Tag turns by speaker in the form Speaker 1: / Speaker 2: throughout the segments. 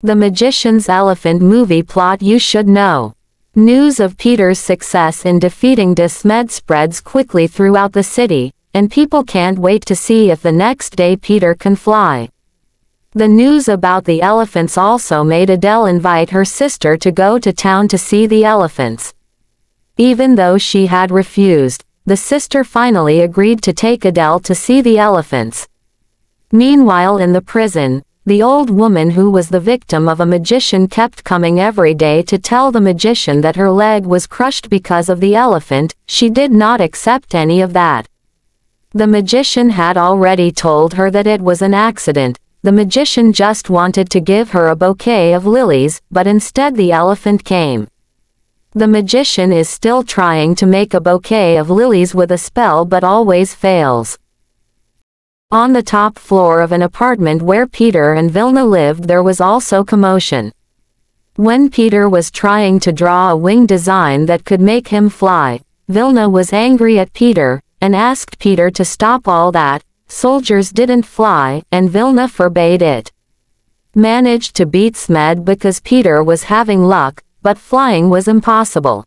Speaker 1: The Magician's Elephant movie plot you should know. News of Peter's success in defeating Desmed spreads quickly throughout the city, and people can't wait to see if the next day Peter can fly. The news about the elephants also made Adele invite her sister to go to town to see the elephants. Even though she had refused, the sister finally agreed to take Adele to see the elephants. Meanwhile in the prison, the old woman who was the victim of a magician kept coming every day to tell the magician that her leg was crushed because of the elephant. She did not accept any of that. The magician had already told her that it was an accident. The magician just wanted to give her a bouquet of lilies, but instead the elephant came. The magician is still trying to make a bouquet of lilies with a spell but always fails. On the top floor of an apartment where Peter and Vilna lived there was also commotion. When Peter was trying to draw a wing design that could make him fly, Vilna was angry at Peter, and asked Peter to stop all that. Soldiers didn't fly, and Vilna forbade it. Managed to beat Smed because Peter was having luck, but flying was impossible.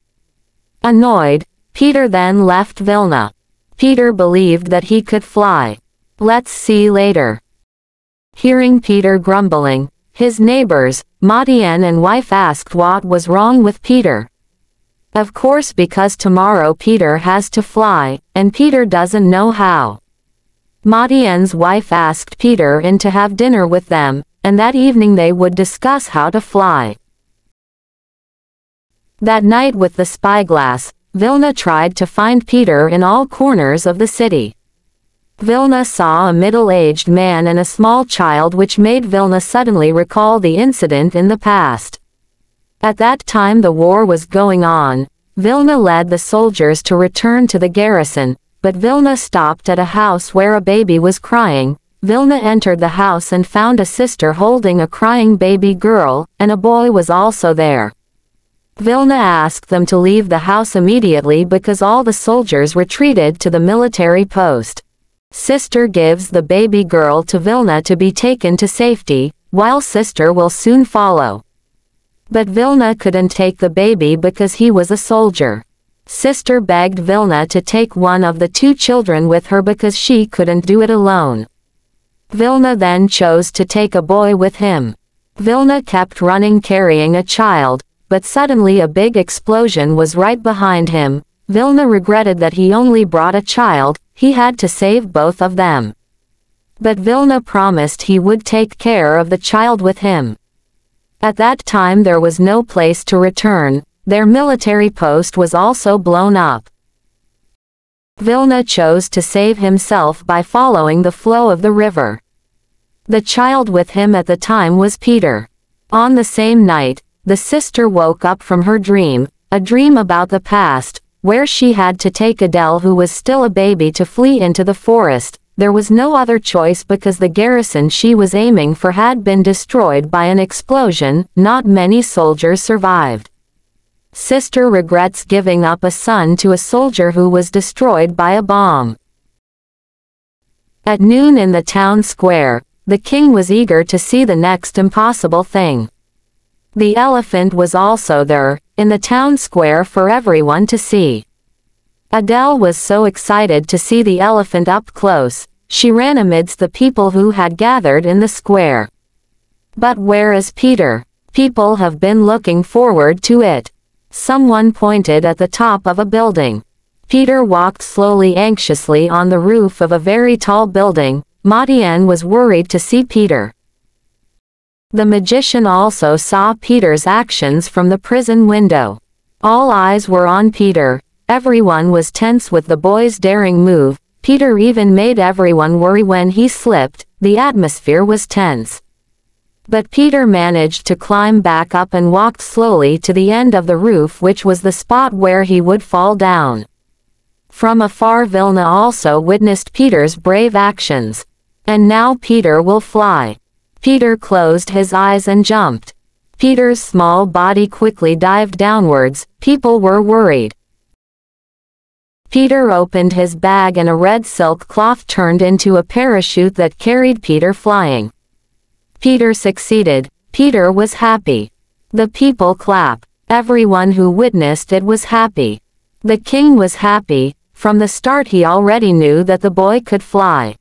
Speaker 1: Annoyed, Peter then left Vilna. Peter believed that he could fly. Let's see later. Hearing Peter grumbling, his neighbors, Matian and wife asked what was wrong with Peter. Of course because tomorrow Peter has to fly, and Peter doesn't know how. Matian's wife asked Peter in to have dinner with them, and that evening they would discuss how to fly. That night with the spyglass, Vilna tried to find Peter in all corners of the city. Vilna saw a middle-aged man and a small child which made Vilna suddenly recall the incident in the past. At that time the war was going on. Vilna led the soldiers to return to the garrison, but Vilna stopped at a house where a baby was crying. Vilna entered the house and found a sister holding a crying baby girl, and a boy was also there. Vilna asked them to leave the house immediately because all the soldiers retreated to the military post. Sister gives the baby girl to Vilna to be taken to safety, while sister will soon follow. But Vilna couldn't take the baby because he was a soldier. Sister begged Vilna to take one of the two children with her because she couldn't do it alone. Vilna then chose to take a boy with him. Vilna kept running carrying a child, but suddenly a big explosion was right behind him. Vilna regretted that he only brought a child. He had to save both of them. But Vilna promised he would take care of the child with him. At that time there was no place to return. Their military post was also blown up. Vilna chose to save himself by following the flow of the river. The child with him at the time was Peter. On the same night, the sister woke up from her dream, a dream about the past, where she had to take Adele who was still a baby to flee into the forest. There was no other choice because the garrison she was aiming for had been destroyed by an explosion. Not many soldiers survived. Sister regrets giving up a son to a soldier who was destroyed by a bomb. At noon in the town square, the king was eager to see the next impossible thing. The elephant was also there, in the town square for everyone to see. Adele was so excited to see the elephant up close, she ran amidst the people who had gathered in the square. But where is Peter? People have been looking forward to it. Someone pointed at the top of a building. Peter walked slowly anxiously on the roof of a very tall building. Matian was worried to see Peter. The magician also saw Peter's actions from the prison window. All eyes were on Peter. Everyone was tense with the boy's daring move. Peter even made everyone worry when he slipped. The atmosphere was tense. But Peter managed to climb back up and walked slowly to the end of the roof, which was the spot where he would fall down. From afar Vilna also witnessed Peter's brave actions. And now Peter will fly. Peter closed his eyes and jumped. Peter's small body quickly dived downwards. People were worried. Peter opened his bag and a red silk cloth turned into a parachute that carried Peter flying. Peter succeeded. Peter was happy. The people clap. Everyone who witnessed it was happy. The king was happy. From the start he already knew that the boy could fly.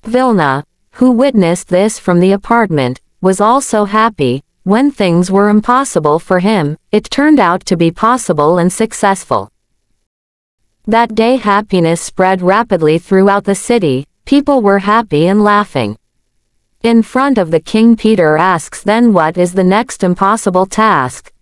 Speaker 1: Vilna, who witnessed this from the apartment, was also happy. When things were impossible for him, it turned out to be possible and successful. That day happiness spread rapidly throughout the city. People were happy and laughing. In front of the king, Peter asks, then what is the next impossible task?